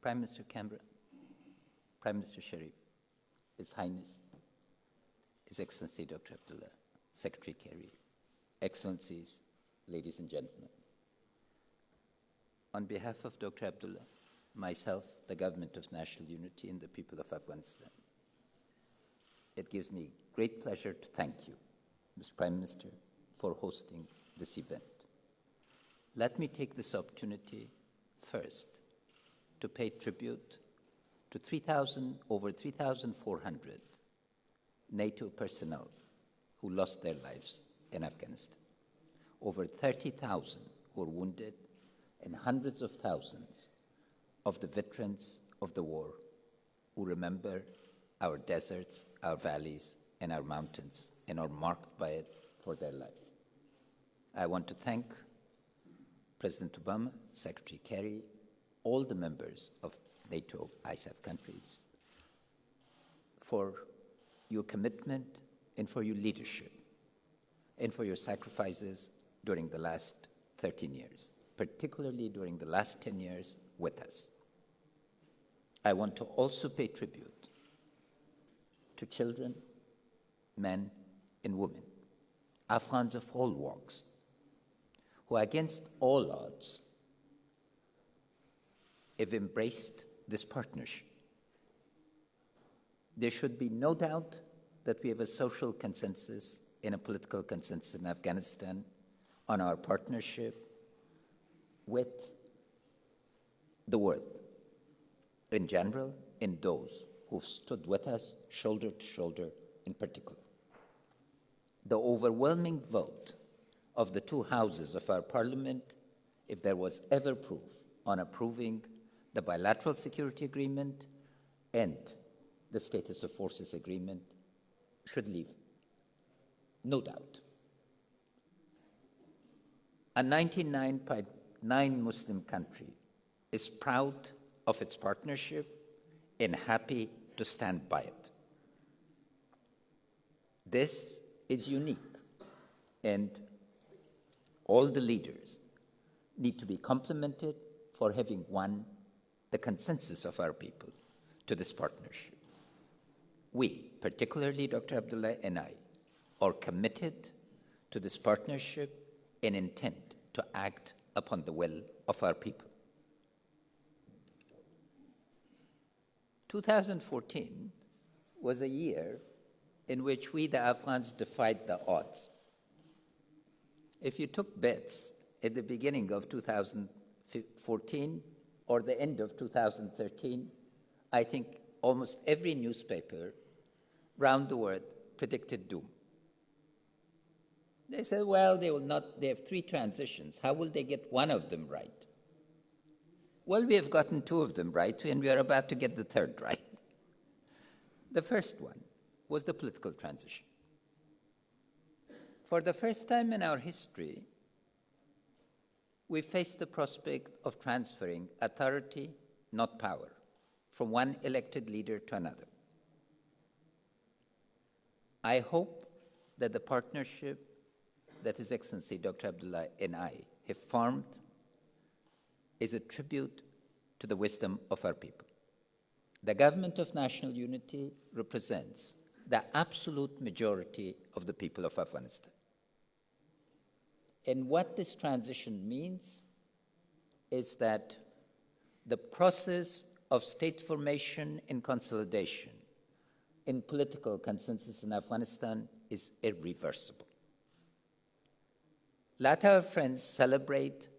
Prime Minister Canberra, Prime Minister Sharif, His Highness, His Excellency Dr. Abdullah, Secretary Kerry, Excellencies, ladies and gentlemen. On behalf of Dr. Abdullah, myself, the Government of National Unity, and the people of Afghanistan, it gives me great pleasure to thank you, Mr. Prime Minister, for hosting this event. Let me take this opportunity first to pay tribute to over 3,400 NATO personnel who lost their lives in Afghanistan, over 30,000 who were wounded, and hundreds of thousands of the veterans of the war who remember our deserts, our valleys, and our mountains, and are marked by it for their life. I want to thank President Obama, Secretary Kerry, all the members of NATO ISAF countries for your commitment and for your leadership and for your sacrifices during the last 13 years, particularly during the last 10 years with us. I want to also pay tribute to children, men, and women, Afghans of all walks, who against all odds have embraced this partnership. There should be no doubt that we have a social consensus and a political consensus in Afghanistan on our partnership with the world in general, and those who've stood with us shoulder to shoulder in particular. The overwhelming vote of the two houses of our parliament, if there was ever proof on approving the bilateral security agreement and the status of forces agreement, should leave no doubt. A 99.9 Muslim country is proud of its partnership and happy to stand by it. This is unique, and all the leaders need to be complimented for having won the consensus of our people to this partnership. We, particularly Dr. Abdullah and I, are committed to this partnership and intend to act upon the will of our people. 2014 was a year in which we, the Afghans, defied the odds. If you took bets at the beginning of 2014 or the end of 2013, I think almost every newspaper around the world predicted doom. They said, well, they have 3 transitions. How will they get one of them right? Well, we have gotten 2 of them right, and we are about to get the 3rd right. The first one was the political transition. For the first time in our history, we faced the prospect of transferring authority, not power, from one elected leader to another. I hope that the partnership that His Excellency Dr. Abdullah and I have formed is a tribute to the wisdom of our people. The Government of National Unity represents the absolute majority of the people of Afghanistan. And what this transition means is that the process of state formation and consolidation in political consensus in Afghanistan is irreversible. Let our friends celebrate,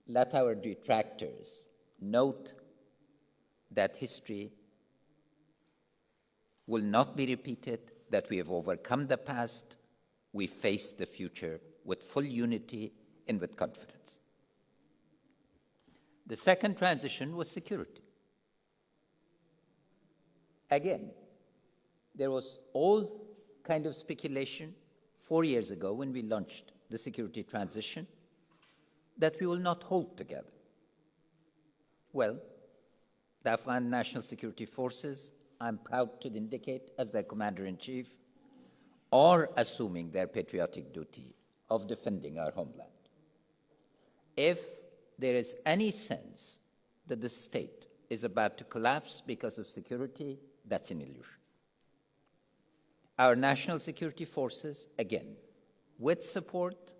let our detractors note that history will not be repeated, that we have overcome the past, we face the future with full unity and with confidence. The second transition was security. Again, there was all kind of speculation 4 years ago when we launched the security transition that we will not hold together. Well, the Afghan National Security Forces, I'm proud to indicate as their commander-in-chief, are assuming their patriotic duty of defending our homeland. If there is any sense that the state is about to collapse because of security, that's an illusion. Our national security forces, again, with support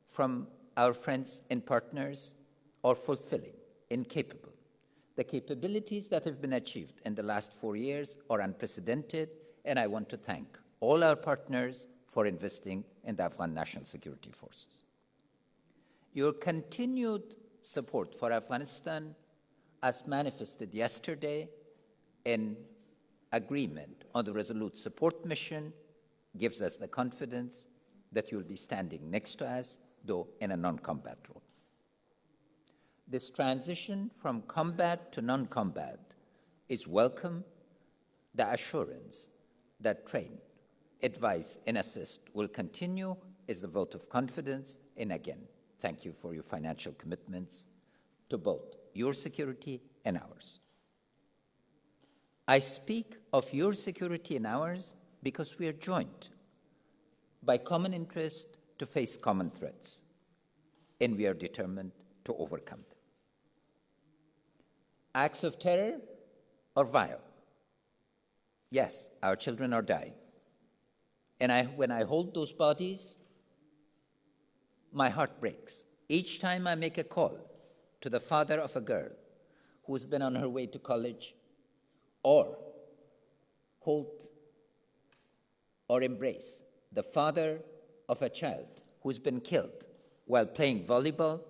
from our friends and partners, are fulfilling and capable. The capabilities that have been achieved in the last 4 years are unprecedented, and I want to thank all our partners for investing in the Afghan National Security Forces. Your continued support for Afghanistan, as manifested yesterday in agreement on the Resolute Support Mission, gives us the confidence that you'll be standing next to us, though in a non-combat role. This transition from combat to non-combat is welcome. The assurance that train, advise, and assist will continue is the vote of confidence. And again, thank you for your financial commitments to both your security and ours. I speak of your security and ours because we are joined by common interest to face common threats, and we are determined to overcome them. Acts of terror are vile. Yes, our children are dying. And when I hold those bodies, my heart breaks. Each time I make a call to the father of a girl who's been on her way to college, or hold or embrace the father of a child who's been killed while playing volleyball,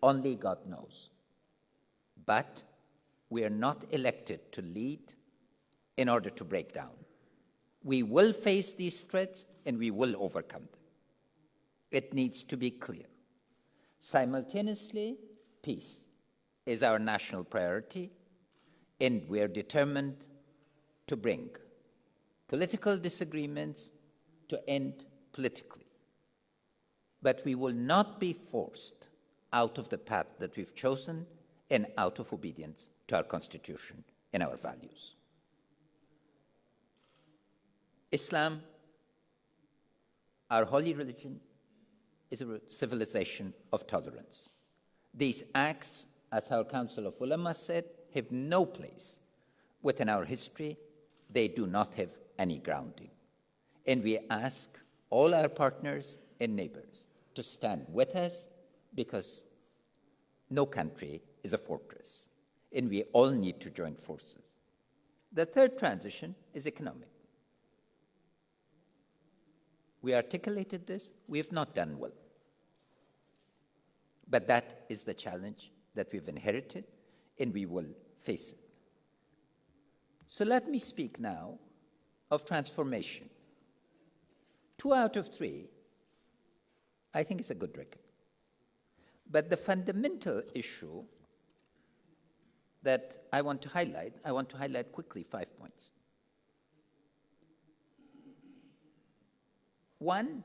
only God knows. But we are not elected to lead in order to break down. We will face these threats and we will overcome them. It needs to be clear. Simultaneously, peace is our national priority, and we are determined to bring political disagreements to end politically. But we will not be forced out of the path that we've chosen and out of obedience to our Constitution and our values. Islam, our holy religion, is a civilization of tolerance. These acts, as our Council of Ulama said, have no place within our history. They do not have any grounding. And we ask all our partners and neighbors to stand with us, because no country is a fortress, and we all need to join forces. The third transition is economic. We articulated this. We have not done well. But that is the challenge that we've inherited, and we will face it. So let me speak now of transformation. 2 out of 3, I think, is a good record. But the fundamental issue that I want to highlight quickly 5 points. One,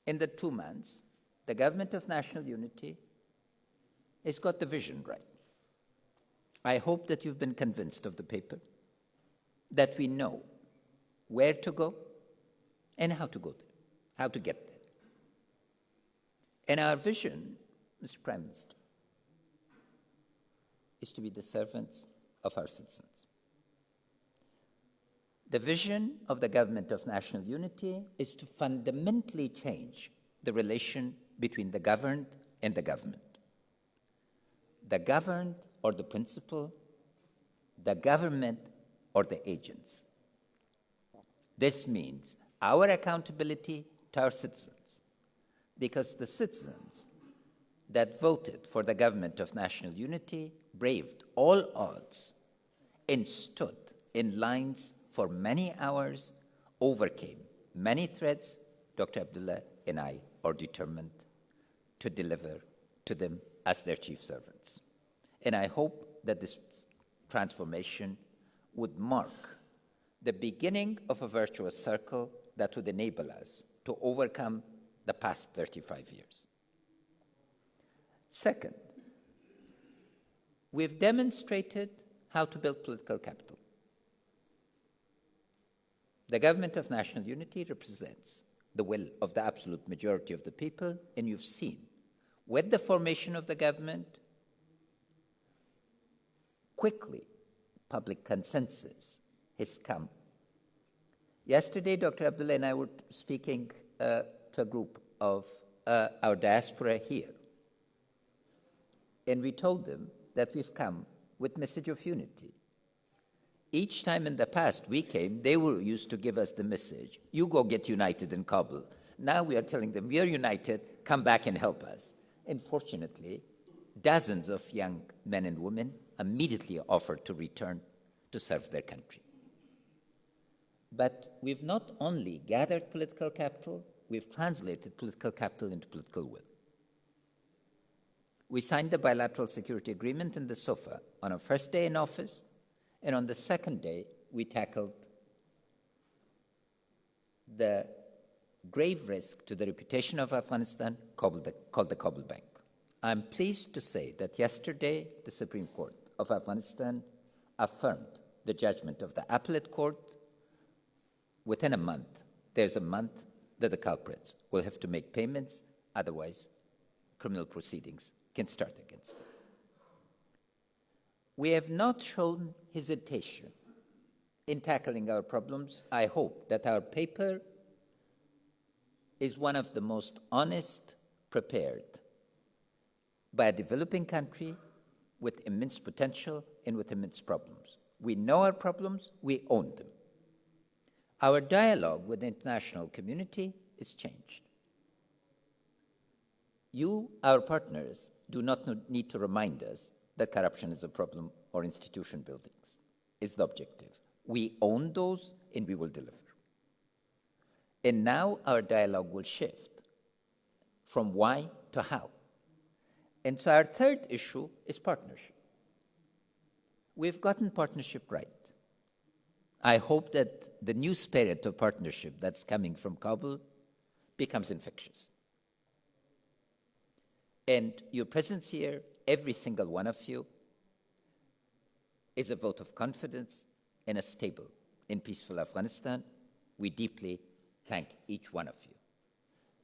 in the 2 months, the Government of National Unity has got the vision right. I hope that you've been convinced of the paper, that we know where to go and how to go there, how to get there. And our vision, Mr. Prime Minister, is to be the servants of our citizens. The vision of the Government of National Unity is to fundamentally change the relation between the governed and the government. The governed or the principal, the government or the agents. This means our accountability to our citizens, because the citizens that voted for the Government of National Unity braved all odds and stood in lines for many hours, overcame many threats. Dr. Abdullah and I are determined to deliver to them as their chief servants. And I hope that this transformation would mark the beginning of a virtuous circle that would enable us to overcome the past 35 years. Second, we've demonstrated how to build political capital. The Government of National Unity represents the will of the absolute majority of the people, and you've seen, with the formation of the government, quickly public consensus has come. Yesterday, Dr. Abdullah and I were speaking to a group of our diaspora here, and we told them that we've come with message of unity. Each time in the past we came, they were used to give us the message, you go get united in Kabul. Now we are telling them, we are united, come back and help us. And fortunately, dozens of young men and women immediately offered to return to serve their country. But we've not only gathered political capital, we've translated political capital into political will. We signed the bilateral security agreement in the SOFA on our first day in office, and on the second day, we tackled the grave risk to the reputation of Afghanistan called the Kabul Bank. I'm pleased to say that yesterday, the Supreme Court of Afghanistan affirmed the judgment of the appellate court. Within a month, there's a month that the culprits will have to make payments, otherwise criminal proceedings can start against them. We have not shown hesitation in tackling our problems. I hope that our paper is one of the most honest prepared by a developing country with immense potential and with immense problems. We know our problems, we own them. Our dialogue with the international community is changed. You, our partners, do not need to remind us that corruption is a problem or institution buildings is the objective. We own those and we will deliver. And now our dialogue will shift from why to how. And so our third issue is partnership. We've gotten partnership right. I hope that the new spirit of partnership that's coming from Kabul becomes infectious. And your presence here, every single one of you, is a vote of confidence in a stable and peaceful Afghanistan. We deeply thank each one of you.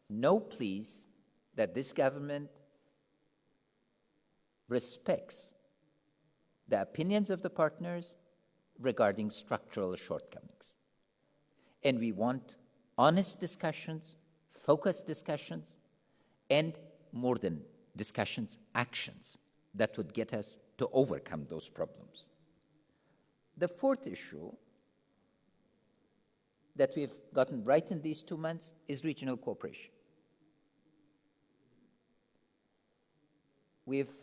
Know, please, that this government respects the opinions of the partners regarding structural shortcomings. And we want honest discussions, focused discussions, and more than discussions, actions that would get us to overcome those problems. The fourth issue that we've gotten right in these 2 months is regional cooperation. We've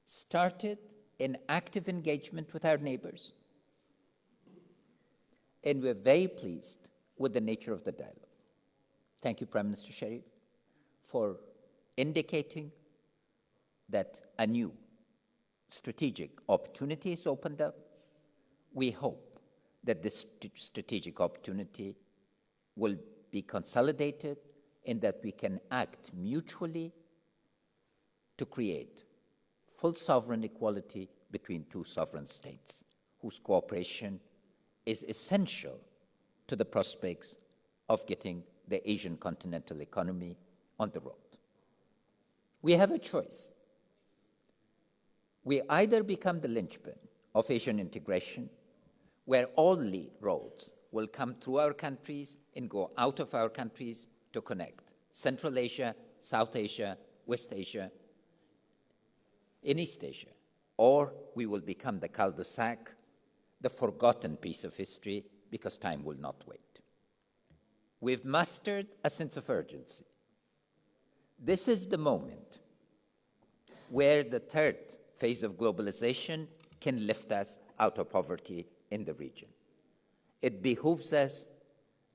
started an active engagement with our neighbors, and we're very pleased with the nature of the dialogue. Thank you, Prime Minister Sharif, for indicating that a new strategic opportunity is opened up. We hope that this strategic opportunity will be consolidated and that we can act mutually to create full sovereign equality between two sovereign states whose cooperation is essential to the prospects of getting the Asian continental economy on the road. We have a choice. We either become the linchpin of Asian integration, where all roads will come through our countries and go out of our countries to connect Central Asia, South Asia, West Asia, and East Asia, or we will become the cul-de-sac, the forgotten piece of history, because time will not wait. We've mustered a sense of urgency. This is the moment where the third phase of globalization can lift us out of poverty in the region. It behooves us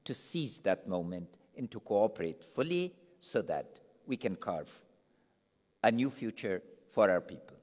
to seize that moment and to cooperate fully so that we can carve a new future for our people.